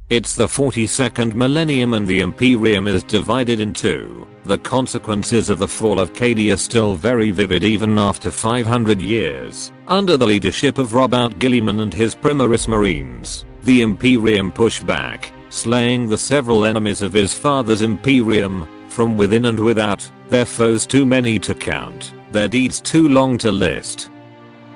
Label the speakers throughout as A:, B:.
A: It's the 42nd millennium and the Imperium is divided in two. The consequences of the fall of Cady are still very vivid even after 500 years. Under the leadership of Robert Gilliman and his Primaris Marines, the Imperium pushed back, slaying the several enemies of his father's Imperium, from within and without, their foes too many to count, their deeds too long to list.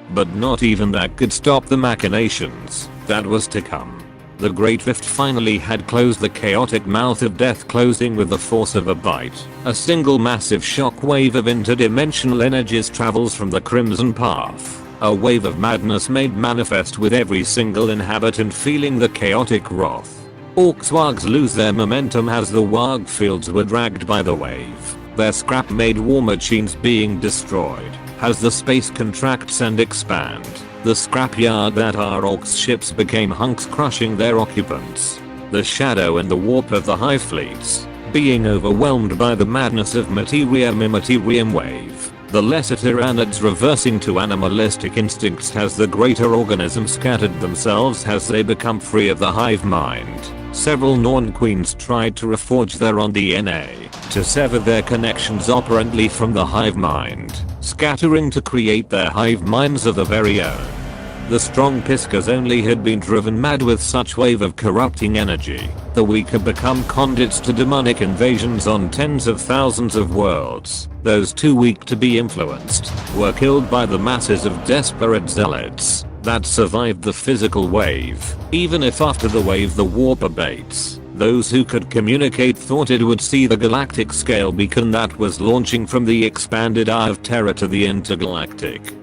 A: But not even that could stop the machinations that was to come. The Great Rift finally had closed the chaotic mouth of death, closing with the force of a bite. A single massive shock wave of interdimensional energies travels from the Crimson Path. A wave of madness made manifest with every single inhabitant feeling the chaotic wrath. Orcs-wargs lose their momentum as the warg fields were dragged by the wave. Their scrap-made war machines being destroyed. As the space contracts and expand, the scrapyard that are Orcs ships became hunks, crushing their occupants. The shadow and the warp of the hive fleets, being overwhelmed by the madness of Materium wave. The lesser tyrannids reversing to animalistic instincts as the greater organisms scattered themselves as they become free of the hive mind. Several Norn queens tried to reforge their own DNA, to sever their connections operantly from the hive mind, scattering to create their hive minds of their very own. The strong Piscas only had been driven mad with such wave of corrupting energy. The weak had become conduits to demonic invasions on tens of thousands of worlds. Those too weak to be influenced were killed by the masses of desperate zealots that survived the physical wave. Even if after the wave the warp abates, those who could communicate thought it would see the galactic scale beacon that was launching from the expanded Eye of Terror to the intergalactic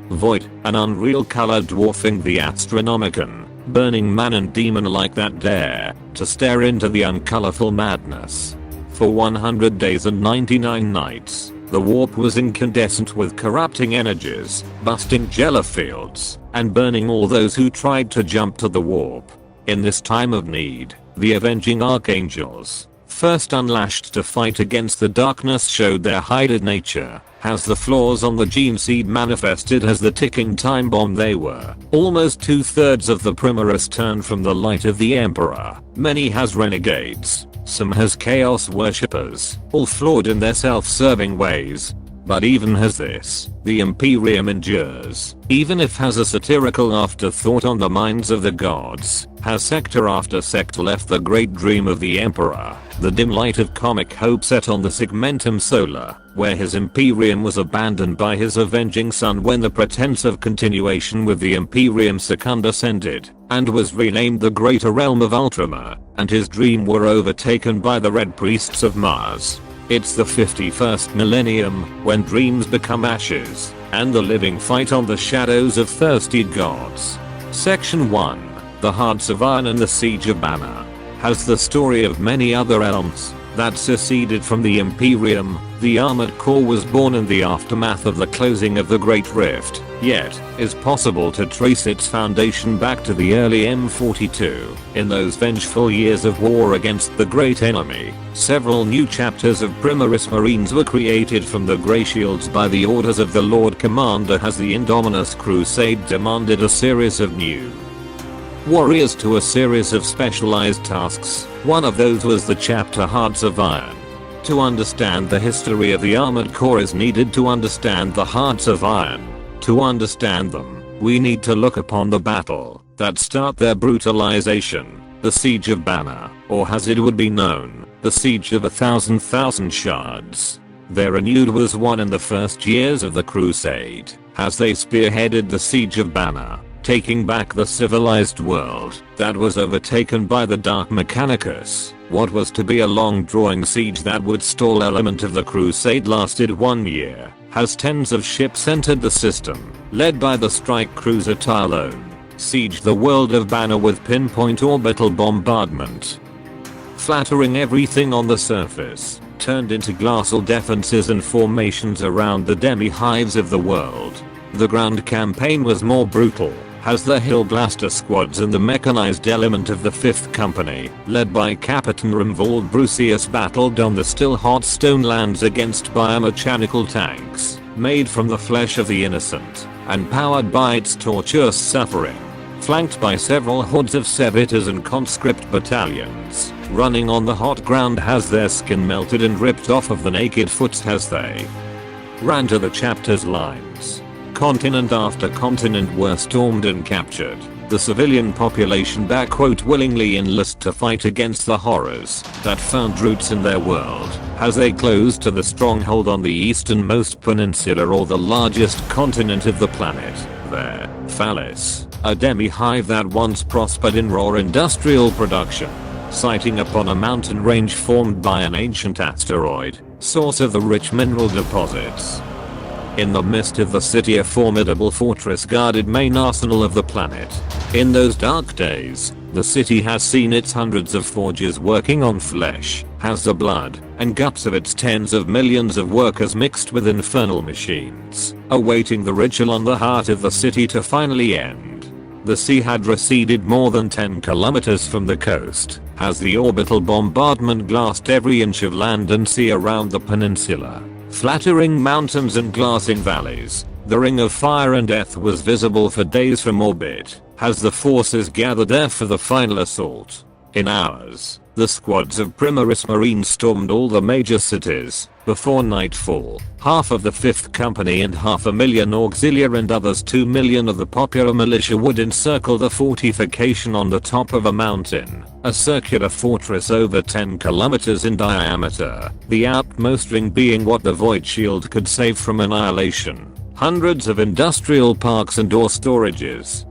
A: void, an unreal color dwarfing the Astronomicon, burning man and demon like that dare to stare into the uncolorful madness. For 100 days and 99 nights, the warp was incandescent with corrupting energies, busting Jello fields, and burning all those who tried to jump to the warp. In this time of need, the avenging archangels, first unlashed to fight against the darkness, showed their hidden nature, as the flaws on the gene seed manifested as the ticking time bomb they were. Almost 2/3 of the Primaris turned from the light of the Emperor. Many has renegades, some has chaos worshippers, all flawed in their self-serving ways. But even as this, the Imperium endures. Even if has a satirical afterthought on the minds of the gods, has sector after sector left the great dream of the Emperor, the dim light of comic hope set on the Segmentum Solar, where his Imperium was abandoned by his avenging son when the pretense of continuation with the Imperium Secundus ended, and was renamed the Greater Realm of Ultramar, and his dream were overtaken by the Red Priests of Mars. It's the 51st millennium, when dreams become ashes, and the living fight on the shadows of thirsty gods. Section 1. The Hearts of Iron and the Siege of Banna has the story of many other realms that seceded from the Imperium. The Armored Core was born in the aftermath of the closing of the Great Rift, yet is possible to trace its foundation back to the early M42. In those vengeful years of war against the great enemy, several new chapters of Primaris Marines were created from the Grey Shields by the orders of the Lord Commander as the Indominus Crusade demanded a series of new warriors to a series of specialized tasks. One of those was the chapter Hearts of Iron. To understand the history of the Armored Core is needed to understand the Hearts of Iron. To understand them, we need to look upon the battle that start their brutalization, the Siege of Banna, or as it would be known, the Siege of 1,000 Shards. Their renewed was won in the first years of the Crusade, as they spearheaded the Siege of Banna, taking back the civilized world that was overtaken by the Dark Mechanicus. What was to be a long-drawing siege that would stall element of the crusade lasted 1 year, as tens of ships entered the system, led by the strike cruiser Tylone, sieged the world of Banna with pinpoint orbital bombardment, flattering everything on the surface, turned into glacial defenses and formations around the demi-hives of the world. The ground campaign was more brutal, as the Hill Blaster squads and the mechanized element of the 5th Company, led by Capitan Rumvold Brucius, battled on the still hot stone lands against biomechanical tanks, made from the flesh of the innocent, and powered by its tortuous suffering. flanked by several hordes of servitors and conscript battalions, running on the hot ground as their skin melted and ripped off of the naked foot as they ran to the chapter's lines. Continent after continent were stormed and captured. The civilian population willingly enlist to fight against the horrors that found roots in their world as they closed to the stronghold on the easternmost peninsula, or the largest continent of the planet. There, Phallus, a demi-hive that once prospered in raw industrial production, sighting upon a mountain range formed by an ancient asteroid, source of the rich mineral deposits. In the midst of the city, a formidable fortress guarded main arsenal of the planet. In those dark days, the city has seen its hundreds of forges working on flesh, has the blood and guts of its tens of millions of workers mixed with infernal machines, awaiting the ritual on the heart of the city to finally end. The sea had receded more than 10 kilometers from the coast, as the orbital bombardment glassed every inch of land and sea around the peninsula. Flattering mountains and glassing valleys, the ring of fire and death was visible for days from orbit, as the forces gathered there for the final assault. In hours, the squads of Primaris Marines stormed all the major cities. Before nightfall, half of the 5th Company and 500,000 auxiliary and others 2 million of the popular militia would encircle the fortification on the top of a mountain, a circular fortress over 10 kilometers in diameter, the outmost ring being what the Void Shield could save from annihilation. Hundreds of industrial parks and ore storages,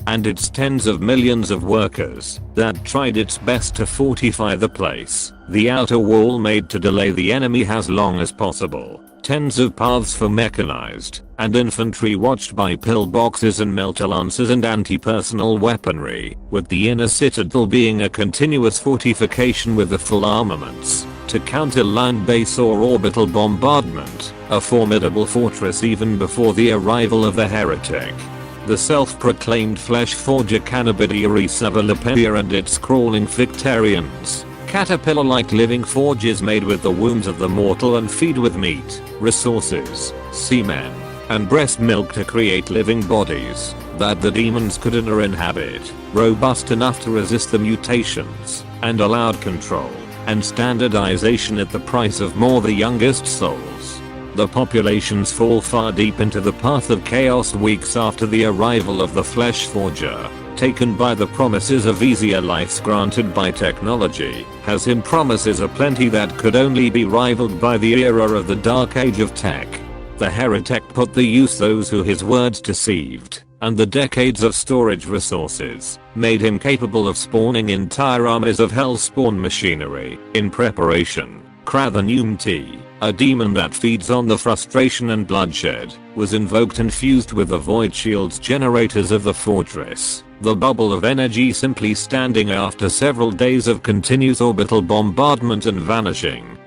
A: and its tens of millions of workers that tried its best to fortify the place. The outer wall made to delay the enemy as long as possible. Tens of paths for mechanized and infantry watched by pillboxes and melter lancers and anti-personnel weaponry, with the inner citadel being a continuous fortification with the full armaments to counter land base or orbital bombardment, a formidable fortress even before the arrival of the heretic. The self-proclaimed flesh forger Neckbeardia Neckbeardia and its crawling Victorians, caterpillar-like living forges made with the wounds of the mortal and feed with meat, resources, semen, and breast milk to create living bodies that the demons could inhabit, robust enough to resist the mutations, and allowed control and standardization at the price of more the youngest souls. The populations fall far deep into the path of chaos weeks after the arrival of the Flesh Forger, taken by the promises of easier lives granted by technology, has him promises aplenty that could only be rivaled by the era of the Dark Age of Tech. The heretic put to use those who his words deceived, and the decades of storage resources made him capable of spawning entire armies of hellspawn machinery. In preparation, Krathanium T, a demon that feeds on the frustration and bloodshed, was invoked and fused with the Void Shield's generators of the fortress, the bubble of energy simply standing after several days of continuous orbital bombardment and vanishing,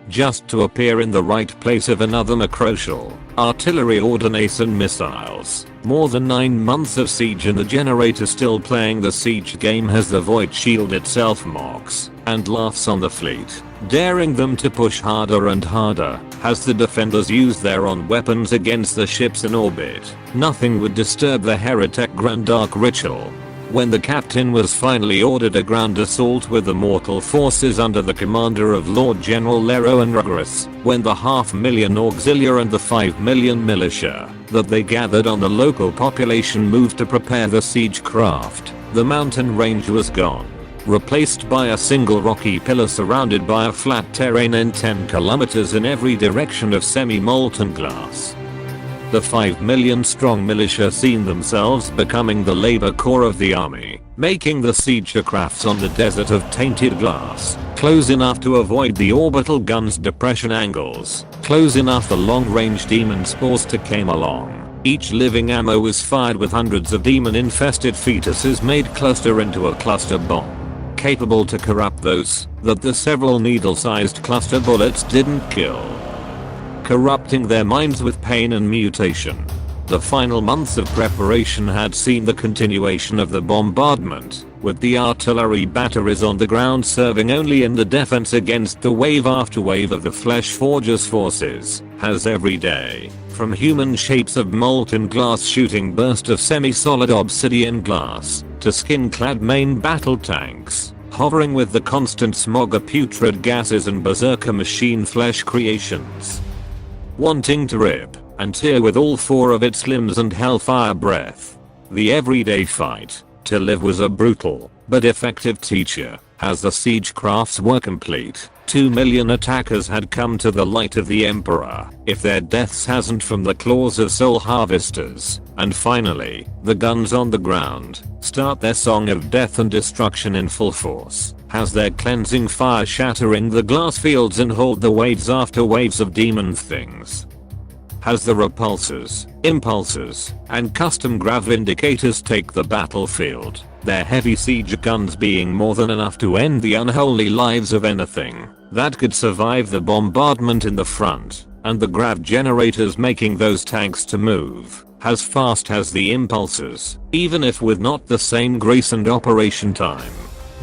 A: just to appear in the right place of another macrocial, artillery ordnance and missiles. More than 9 months of siege and the generator still playing the siege game as the Void Shield itself mocks and laughs on the fleet, daring them to push harder and harder as the defenders use their own weapons against the ships in orbit. Nothing would disturb the heretic Grand Dark ritual. When the captain was finally ordered a ground assault with the mortal forces under the commander of Lord General Lero and Rugris, when the 500,000 auxiliary and the 5 million militia that they gathered on the local population moved to prepare the siege craft, the mountain range was gone, replaced by a single rocky pillar surrounded by a flat terrain and 10 kilometers in every direction of semi-molten glass. The 5 million strong militia seen themselves becoming the labor core of the army, making the siege crafts on the desert of tainted glass, close enough to avoid the orbital gun's depression angles, close enough the long-range demon spores to came along. Each living ammo was fired with hundreds of demon-infested fetuses made cluster into a cluster bomb, capable to corrupt those that the several needle-sized cluster bullets didn't kill, corrupting their minds with pain and mutation. The final months of preparation had seen the continuation of the bombardment, with the artillery batteries on the ground serving only in the defense against the wave after wave of the Flesh Forger's forces, has every day, from human shapes of molten glass shooting burst of semi-solid obsidian glass, to skin-clad main battle tanks, hovering with the constant smog of putrid gases and berserker machine flesh creations. Wanting to rip and tear with all four of its limbs and hellfire breath. The everyday fight to live was a brutal but effective teacher. As the siege crafts were complete, 2 million attackers had come to the light of the Emperor, if their deaths hasn't from the claws of soul harvesters. And finally, the guns on the ground start their song of death and destruction in full force, as their cleansing fire shattering the glass fields and hold the waves after waves of demon things. As the repulsors, impulsors, and custom grav indicators take the battlefield, their heavy siege guns being more than enough to end the unholy lives of anything that could survive the bombardment in the front, and the grav generators making those tanks to move as fast as the impulsors, even if with not the same grace and operation time.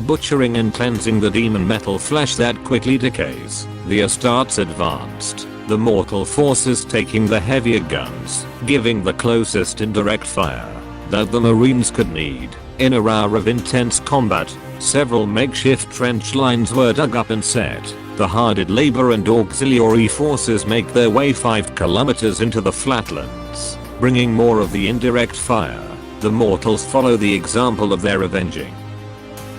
A: Butchering and cleansing the demon metal flesh that quickly decays, the Astartes advanced, the mortal forces taking the heavier guns, giving the closest indirect fire that the Marines could need. In a hour of intense combat, several makeshift trench lines were dug up and set. The hard labor and auxiliary forces make their way 5 kilometers into the flatlands, bringing more of the indirect fire. The mortals follow the example of their avenging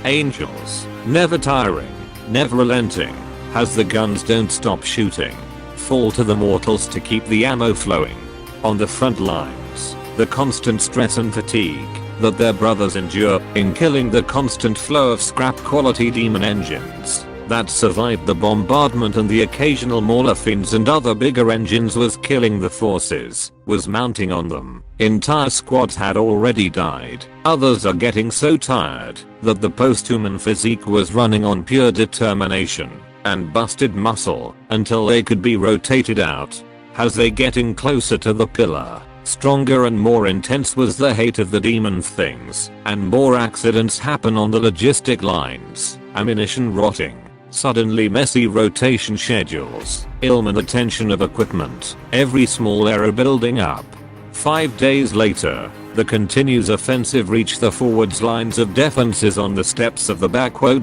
A: angels, never tiring, never relenting, as the guns don't stop shooting, fall to the mortals to keep the ammo flowing. On the front lines, the constant stress and fatigue that their brothers endure in killing the constant flow of scrap quality demon engines that survived the bombardment and the occasional mauler fiends and other bigger engines was killing the forces, was mounting on them. Entire squads had already died. Others are getting so tired that the post-human physique was running on pure determination and busted muscle until they could be rotated out. As they getting closer to the pillar, stronger and more intense was the hate of the demon things, and more accidents happen on the logistic lines, ammunition rotting, suddenly messy rotation schedules, ill-managed attention of equipment, every small error building up. 5 days later, the continuous offensive reached the forwards lines of defenses on the steps of the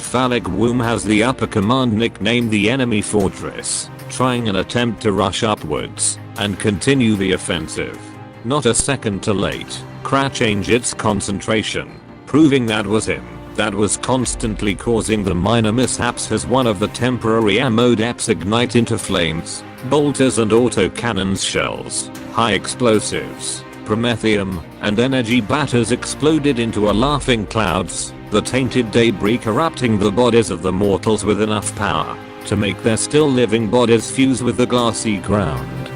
A: phallic womb as the upper command nicknamed the enemy fortress, trying an attempt to rush upwards and continue the offensive. Not a second too late, Kra changed its concentration, proving that was him that was constantly causing the minor mishaps as one of the temporary ammo depots ignite into flames, bolters and autocannons shells, high explosives, promethium, and energy batters exploded into a laughing clouds, the tainted debris corrupting the bodies of the mortals with enough power to make their still living bodies fuse with the glassy ground,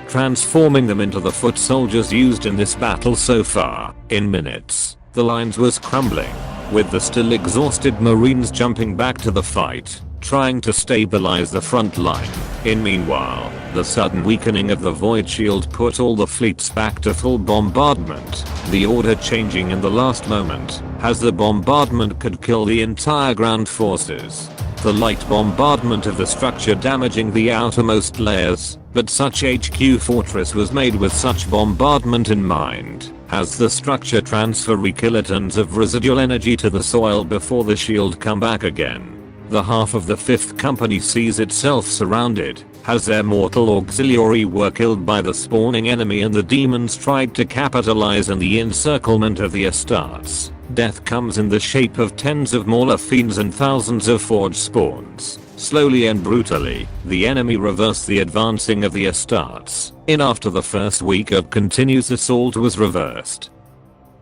A: transforming them into the foot soldiers used in this battle so far. In minutes, the lines was crumbling, with the still exhausted Marines jumping back to the fight, trying to stabilize the front line. Meanwhile, the sudden weakening of the Void Shield put all the fleets back to full bombardment, the order changing in the last moment, as the bombardment could kill the entire ground forces. The light bombardment of the structure damaging the outermost layers, but such HQ fortress was made with such bombardment in mind, as the structure transfer kilotons of residual energy to the soil before the shield come back again. The half of the 5th Company sees itself surrounded, as their mortal auxiliary were killed by the spawning enemy and the demons tried to capitalize on the encirclement of the Astartes. Death comes in the shape of tens of mauler fiends and thousands of forge spawns. Slowly and brutally, the enemy reversed the advancing of the Astartes. After the first week of continuous assault was reversed.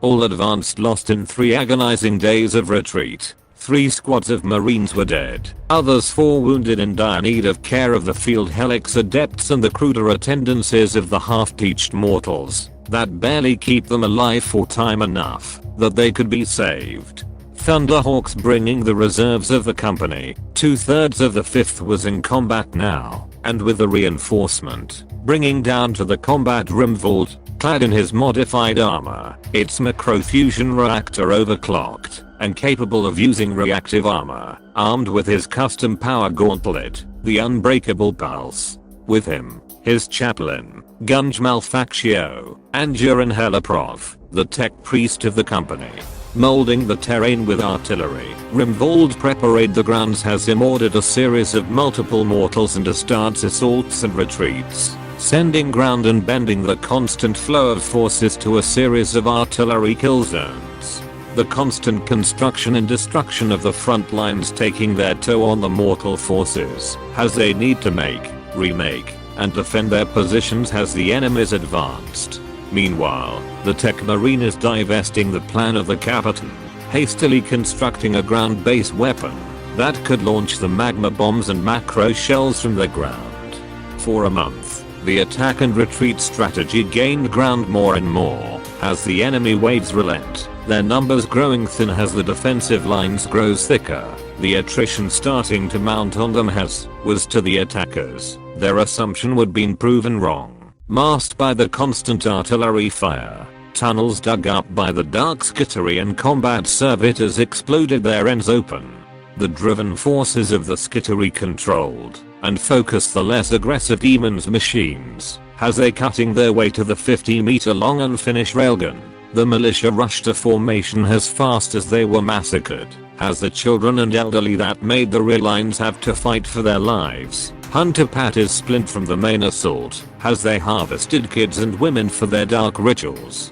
A: All advanced lost in 3 agonizing days of retreat. 3 squads of Marines were dead, others 4 wounded in dire need of care of the field helix adepts and the cruder attendances of the half-teached mortals that barely keep them alive for time enough that they could be saved. Thunderhawks bringing the reserves of the company, 2/3 of the 5th was in combat now, and with the reinforcement, bringing down to the combat Rimvold, clad in his modified armor, its macrofusion reactor overclocked, and capable of using reactive armor, armed with his custom power gauntlet, the Unbreakable Pulse. With him, his chaplain, Gunj Malfactio, and Juran Helaprov, the tech priest of the company. Molding the terrain with artillery, Rimvold prepared the grounds has him ordered a series of multiple mortals and starts assaults and retreats, sending ground and bending the constant flow of forces to a series of artillery kill zones. The constant construction and destruction of the front lines taking their toll on the mortal forces, as they need to make, remake, and defend their positions as the enemies advanced. Meanwhile, the Tech Marine is divesting the plan of the Captain, hastily constructing a ground-based weapon that could launch the magma bombs and macro shells from the ground. For a month, the attack and retreat strategy gained ground more and more, as the enemy waves relent, their numbers growing thin as the defensive lines grows thicker, the attrition starting to mount on them as was to the attackers, their assumption would been proven wrong. Masked by the constant artillery fire, tunnels dug up by the dark skittery and combat servitors exploded their ends open. The driven forces of the skittery controlled and focused the less aggressive demons machines, as they cutting their way to the 50-meter long unfinished railgun. The militia rushed to formation as fast as they were massacred, as the children and elderly that made the rear lines have to fight for their lives. Hunter patties splint from the main assault, as they harvested kids and women for their dark rituals.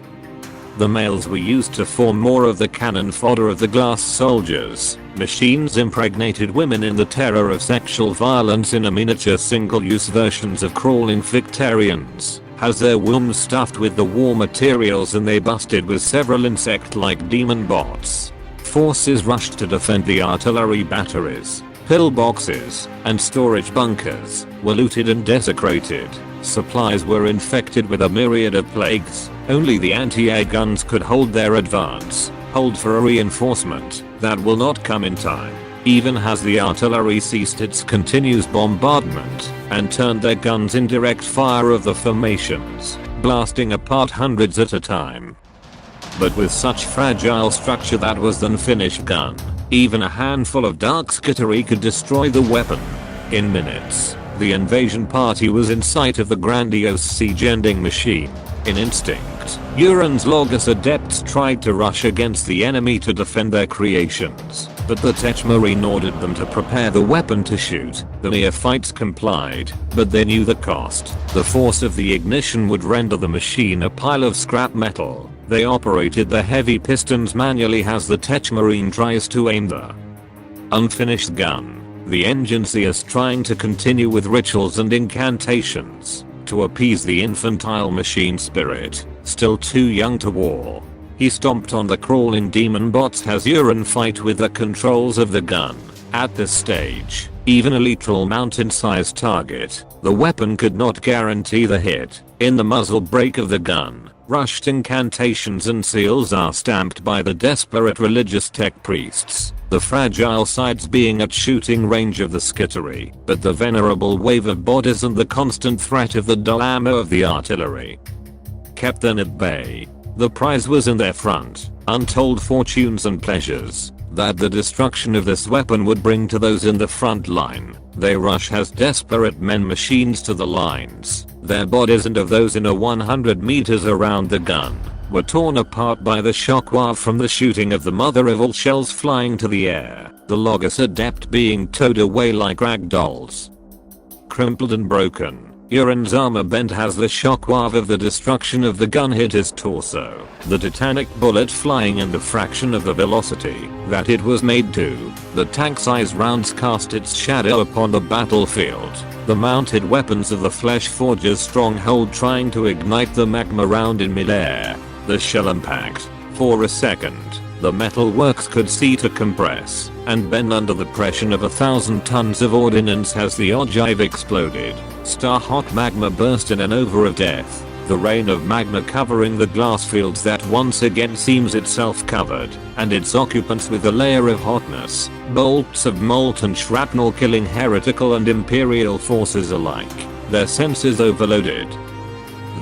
A: The males were used to form more of the cannon fodder of the glass soldiers. Machines impregnated women in the terror of sexual violence in a miniature single-use versions of crawling Victorians, as their wombs stuffed with the war materials and they busted with several insect-like demon bots. Forces rushed to defend the artillery batteries. Pillboxes and storage bunkers were looted and desecrated. Supplies were infected with a myriad of plagues. Only the anti-air guns could hold their advance, hold for a reinforcement that will not come in time. Even as the artillery ceased its continuous bombardment and turned their guns in direct fire of the formations, blasting apart hundreds at a time. But with such fragile structure that was the unfinished gun, even a handful of dark skittery could destroy the weapon. In minutes, the invasion party was in sight of the grandiose siege-ending machine. In instinct, Uran's Logos adepts tried to rush against the enemy to defend their creations, but the Tech Marine ordered them to prepare the weapon to shoot. The neophytes complied, but they knew the cost. The force of the ignition would render the machine a pile of scrap metal. They operated the heavy pistons manually as the Tech Marine tries to aim the unfinished gun. The Engineer is trying to continue with rituals and incantations to appease the infantile machine spirit, still too young to war. He stomped on the crawling demon bots as Uran fight with the controls of the gun. At this stage, even a literal mountain-sized target, the weapon could not guarantee the hit. In the muzzle brake of the gun, rushed incantations and seals are stamped by the desperate religious tech priests, the fragile sides being at shooting range of the skittery, but the venerable wave of bodies and the constant threat of the dull ammo of the artillery kept them at bay. The prize was in their front, untold fortunes and pleasures that the destruction of this weapon would bring to those in the front line. They rush as desperate men machines to the lines. Their bodies and of those in a 100 meters around the gun were torn apart by the shockwave from the shooting of the mother of all shells flying to the air, the Logos adept being towed away like rag dolls. Crumpled and broken, Uran's armor bent as the shockwave of the destruction of the gun hit his torso, the titanic bullet flying in the fraction of the velocity that it was made to. The tank-sized rounds cast its shadow upon the battlefield, the mounted weapons of the Flesh Forger's stronghold trying to ignite the magma round in midair. The shell impact. For a second, the metal works could see to compress and bend under the pressure of 1,000 tons of ordnance as the ogive exploded. Star-hot magma burst in an over of death, the rain of magma covering the glass fields that once again seems itself covered, and its occupants with a layer of hotness, bolts of molten shrapnel killing heretical and imperial forces alike, their senses overloaded.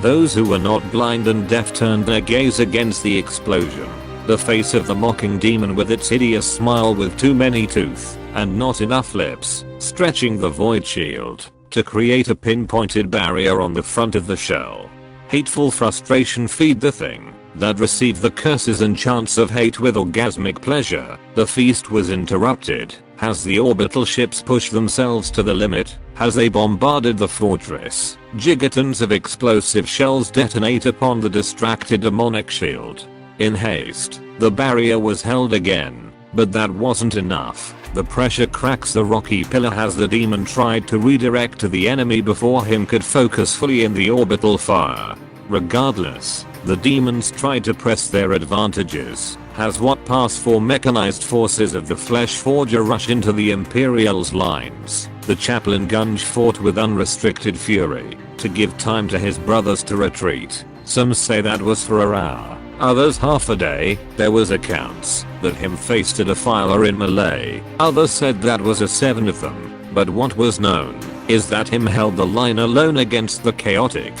A: Those who were not blind and deaf turned their gaze against the explosion. The face of the mocking demon with its hideous smile with too many teeth, and not enough lips, stretching the void shield, to create a pinpointed barrier on the front of the shell. Hateful frustration feed the thing that received the curses and chants of hate with orgasmic pleasure. The feast was interrupted as the orbital ships pushed themselves to the limit. As they bombarded the fortress, gigatons of explosive shells detonate upon the distracted demonic shield. In haste, the barrier was held again, but that wasn't enough. The pressure cracks the rocky pillar as the demon tried to redirect to the enemy before him could focus fully in the orbital fire. Regardless, the demons tried to press their advantages, as what passed for mechanized forces of the Flesh Forger rush into the Imperial's lines. The chaplain Gunge fought with unrestricted fury to give time to his brothers to retreat. Some say that was for an hour, others half a day. There was accounts that him faced a defiler in Malay. Others said that was a 7 of them, but what was known is that him held the line alone against the chaotic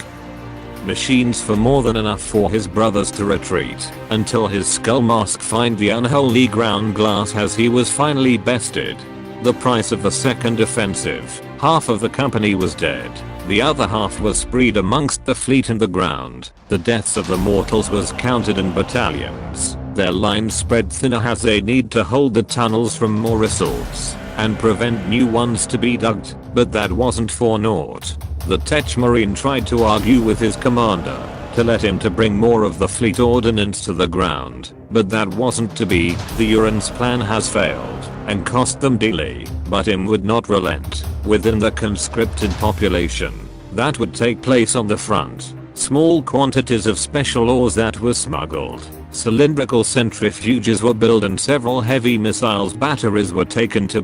A: machines for more than enough for his brothers to retreat until his skull mask find the unholy ground glass as he was finally bested. The price of the second offensive, half of the company was dead. The other half was spread amongst the fleet and the ground. The deaths of the mortals was counted in battalions. Their lines spread thinner as they need to hold the tunnels from more assaults and prevent new ones to be dug, but that wasn't for naught. The Tech Marine tried to argue with his commander to let him to bring more of the fleet ordnance to the ground, but that wasn't to be. The Uran's plan has failed and cost them dearly, but him would not relent. Within the conscripted population that would take place on the front, small quantities of special ores that were smuggled, cylindrical centrifuges were built, and several heavy missiles batteries were taken to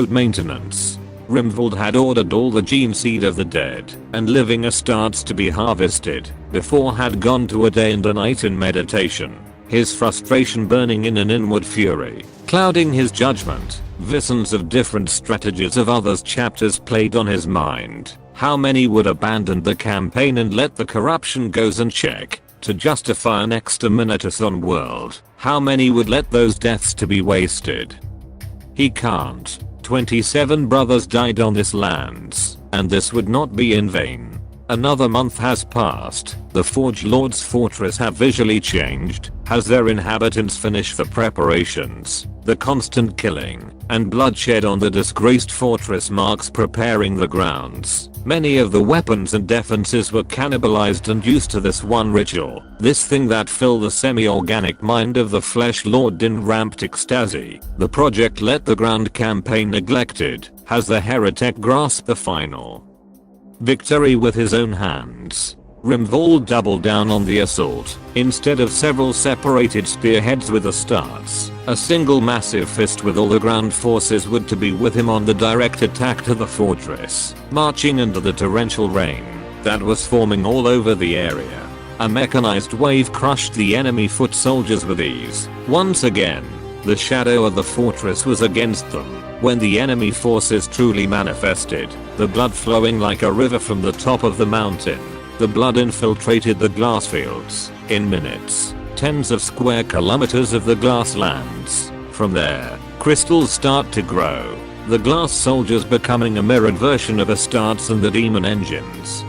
A: maintenance. Rimvold had ordered all the gene seed of the dead and living Astartes to be harvested before had gone to a day and a night in meditation, his frustration burning in an inward fury, clouding his judgment. Visions of different strategies of others' chapters played on his mind. How many would abandon the campaign and let the corruption goes unchecked to justify an exterminatus on world? How many would let those deaths to be wasted? He can't. 27 brothers died on this lands, and this would not be in vain. Another month has passed. The Forge Lord's fortress have visually changed as their inhabitants finish the preparations. The constant killing and bloodshed on the disgraced fortress marks preparing the grounds. Many of the weapons and defenses were cannibalized and used to this one ritual. This thing that filled the semi-organic mind of the Flesh Lord in ramped ecstasy. The project let the ground campaign neglected as the heretic grasped the final victory with his own hands. Rimvold doubled down on the assault. Instead of several separated spearheads with Astartes, a single massive fist with all the ground forces would to be with him on the direct attack to the fortress, marching into the torrential rain that was forming all over the area. A mechanized wave crushed the enemy foot soldiers with ease. Once again, the shadow of the fortress was against them. When the enemy forces truly manifested, the blood flowing like a river from the top of the mountain, the blood infiltrated the glass fields. In minutes, tens of square kilometers of the glass lands. From there, crystals start to grow, the glass soldiers becoming a mirrored version of Astartes and the demon engines.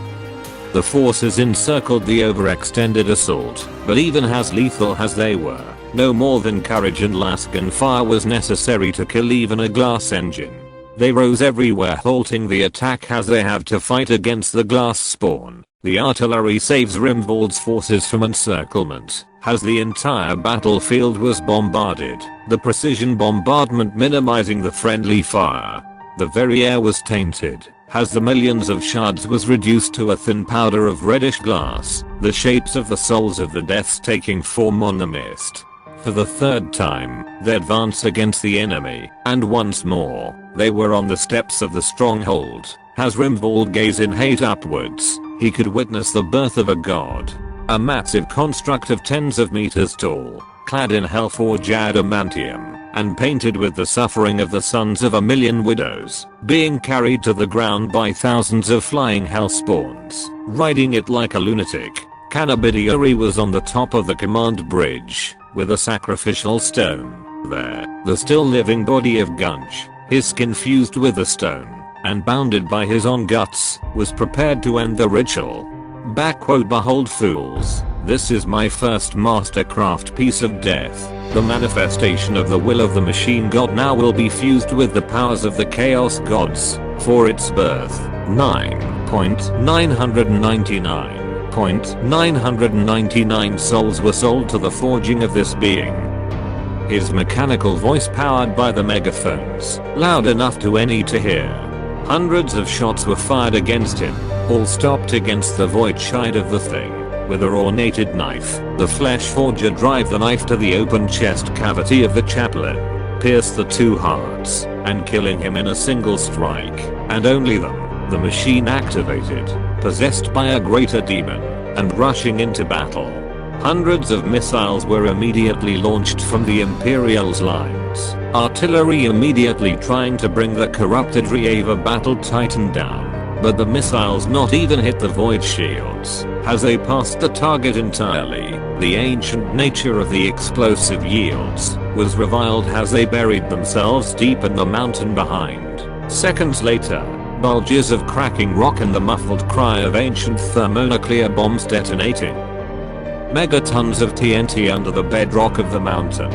A: The forces encircled the overextended assault, but even as lethal as they were, no more than courage and Lascan fire was necessary to kill even a glass engine. They rose everywhere, halting the attack as they have to fight against the glass spawn. The artillery saves Rimvold's forces from encirclement as the entire battlefield was bombarded, the precision bombardment minimizing the friendly fire. The very air was tainted as the millions of shards was reduced to a thin powder of reddish glass, the shapes of the souls of the deaths taking form on the mist. For the third time, they advance against the enemy, and once more, they were on the steps of the stronghold. As Rimvold gazed in hate upwards, he could witness the birth of a god. A massive construct of tens of meters tall, clad in hellforge adamantium, and painted with the suffering of the sons of a million widows, being carried to the ground by thousands of flying hellspawns. Riding it like a lunatic, Neckbeardia was on the top of the command bridge, with a sacrificial stone. There, the still living body of Gunge, his skin fused with the stone, and bounded by his own guts, was prepared to end the ritual. Behold fools, this is my first mastercraft piece of death. The manifestation of the will of the machine god now will be fused with the powers of the chaos gods, for its birth. 9.999.999 souls were sold to the forging of this being. His mechanical voice powered by the megaphones, loud enough to any to hear. Hundreds of shots were fired against him, all stopped against the void side of the thing. With a ornated knife, the flesh forger drive the knife to the open chest cavity of the chaplain, pierce the two hearts, and killing him in a single strike, and only then, the machine activated, possessed by a greater demon, and rushing into battle. Hundreds of missiles were immediately launched from the Imperial's lines, artillery immediately trying to bring the corrupted Reava battle titan down. But the missiles not even hit the void shields, as they passed the target entirely. The ancient nature of the explosive yields was reviled as they buried themselves deep in the mountain behind. Seconds later, bulges of cracking rock and the muffled cry of ancient thermonuclear bombs detonating. Megatons of TNT under the bedrock of the mountain.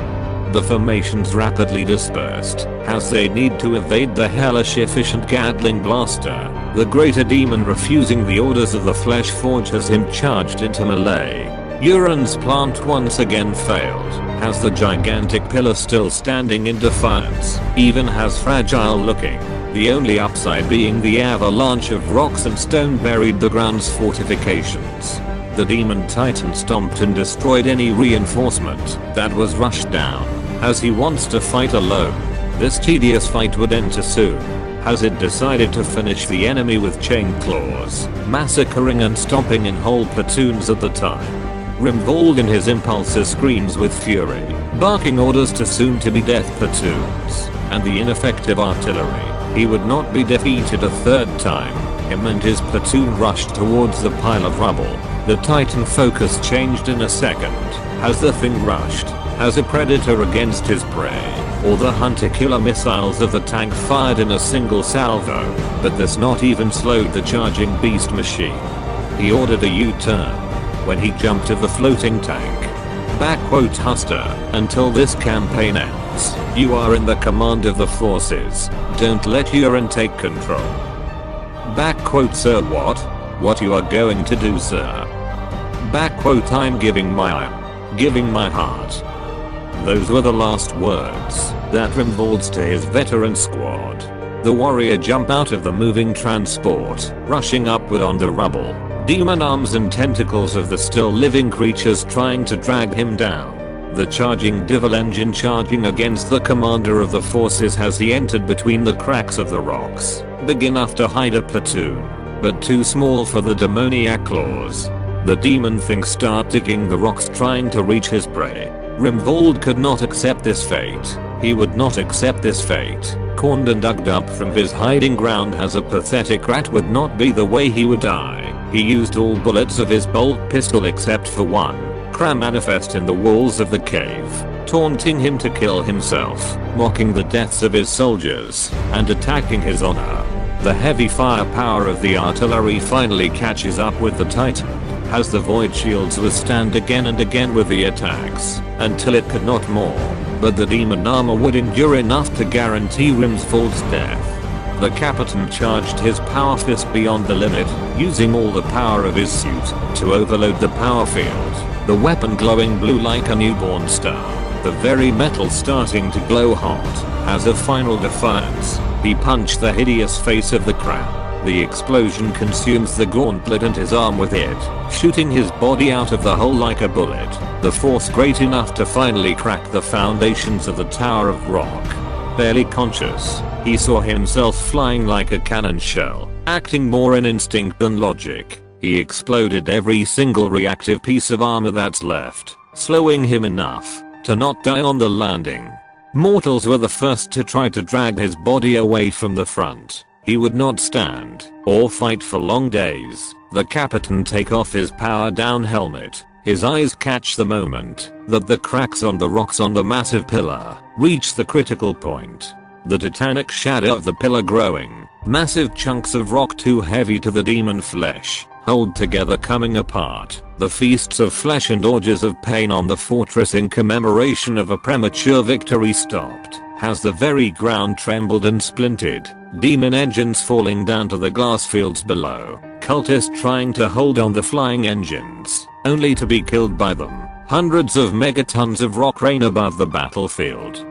A: The formations rapidly dispersed, as they need to evade the hellish efficient Gatling blaster, the greater demon refusing the orders of the flesh forge as him charged into melee. Uran's plant once again failed, as the gigantic pillar still standing in defiance, even as fragile looking, the only upside being the avalanche of rocks and stone buried the ground's fortifications. The demon titan stomped and destroyed any reinforcement that was rushed down, as he wants to fight alone. This tedious fight would end too soon, as it decided to finish the enemy with chain claws, massacring and stomping in whole platoons at the time. Rimvold in his impulses screams with fury, barking orders to soon-to-be death platoons, and the ineffective artillery. He would not be defeated a third time. Him and his platoon rushed towards the pile of rubble. The Titan focus changed in a second, as the thing rushed, as a predator against his prey, or the hunter-killer missiles of the tank fired in a single salvo, but this not even slowed the charging beast machine. He ordered a U-turn when he jumped to the floating tank. Huster, until this campaign ends, you are in the command of the forces. Don't let Uran take control. Sir, what you are going to do, sir? I'm giving my heart. Those were the last words that Rimvold's to his veteran squad. The warrior jumped out of the moving transport, rushing upward on the rubble. Demon arms and tentacles of the still living creatures trying to drag him down. The charging devil engine charging against the commander of the forces as he entered between the cracks of the rocks, big enough to hide a platoon, but too small for the demoniac claws. The demon things start digging the rocks trying to reach his prey. Rimvold could not accept this fate. He would not accept this fate. Cornered and dug up from his hiding ground as a pathetic rat would not be the way he would die. He used all bullets of his bolt pistol except for one. Cram manifest in the walls of the cave, taunting him to kill himself, mocking the deaths of his soldiers, and attacking his honor. The heavy firepower of the artillery finally catches up with the Titan, as the void shields withstand again and again with the attacks, until it could not more, but the demon armor would endure enough to guarantee Rimvold's death. The captain charged his power fist beyond the limit, using all the power of his suit to overload the power field, the weapon glowing blue like a newborn star, the very metal starting to glow hot. As a final defiance, he punched the hideous face of the crab. The explosion consumes the gauntlet and his arm with it, shooting his body out of the hole like a bullet, the force great enough to finally crack the foundations of the Tower of Rock. Barely conscious, he saw himself flying like a cannon shell, acting more in instinct than logic. He exploded every single reactive piece of armor that's left, slowing him enough to not die on the landing. Mortals were the first to try to drag his body away from the front. He would not stand or fight for long days. The captain take off his power down helmet. His eyes catch the moment that the cracks on the rocks on the massive pillar reach the critical point. The titanic shadow of the pillar growing, Massive chunks of rock too heavy to the demon flesh hold together coming apart. The feasts of flesh and orgies of pain on the fortress in commemoration of a premature victory stopped. Has the very ground trembled and splintered. Demon engines falling down to the glass fields below. Cultists trying to hold on the flying engines, only to be killed by them. Hundreds of megatons of rock rain above the battlefield.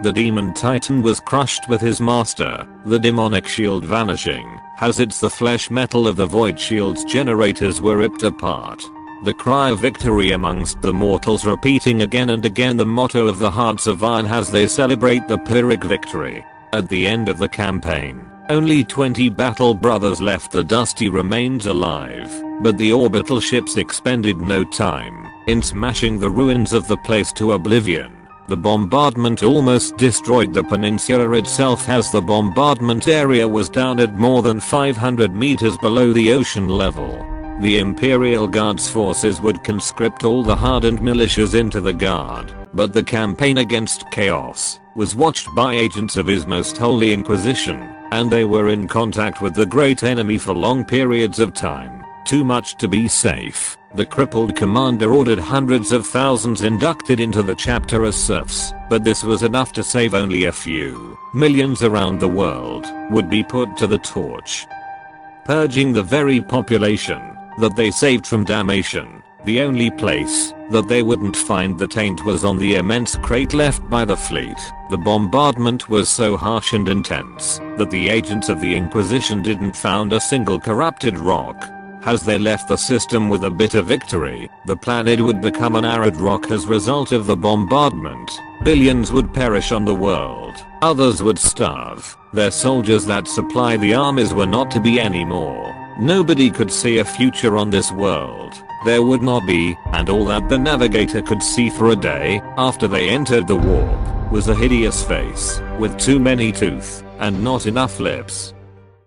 A: The demon titan was crushed with his master, the demonic shield vanishing, as its the flesh metal of the void shield's generators were ripped apart. The cry of victory amongst the mortals repeating again and again the motto of the Hearts of Iron as they celebrate the Pyrrhic victory. At the end of the campaign, only 20 battle brothers left the dusty remains alive, but the orbital ships expended no time in smashing the ruins of the place to oblivion. The bombardment almost destroyed the peninsula itself as the bombardment area was down at more than 500 meters below the ocean level. The Imperial Guard's forces would conscript all the hardened militias into the Guard, but the campaign against Chaos was watched by agents of His Most Holy Inquisition, and they were in contact with the great enemy for long periods of time. Too much to be safe. The crippled commander ordered hundreds of thousands inducted into the chapter as serfs, but this was enough to save only a few. Millions around the world would be put to the torch, purging the very population that they saved from damnation. The only place that they wouldn't find the taint was on the immense crate left by the fleet. The bombardment was so harsh and intense that the agents of the Inquisition didn't found a single corrupted rock. As they left the system with a bitter victory, the planet would become an arid rock as a result of the bombardment. Billions would perish on the world. Others would starve. Their soldiers that supply the armies were not to be anymore. Nobody could see a future on this world. There would not be, and all that the navigator could see for a day after they entered the warp was a hideous face with too many teeth and not enough lips.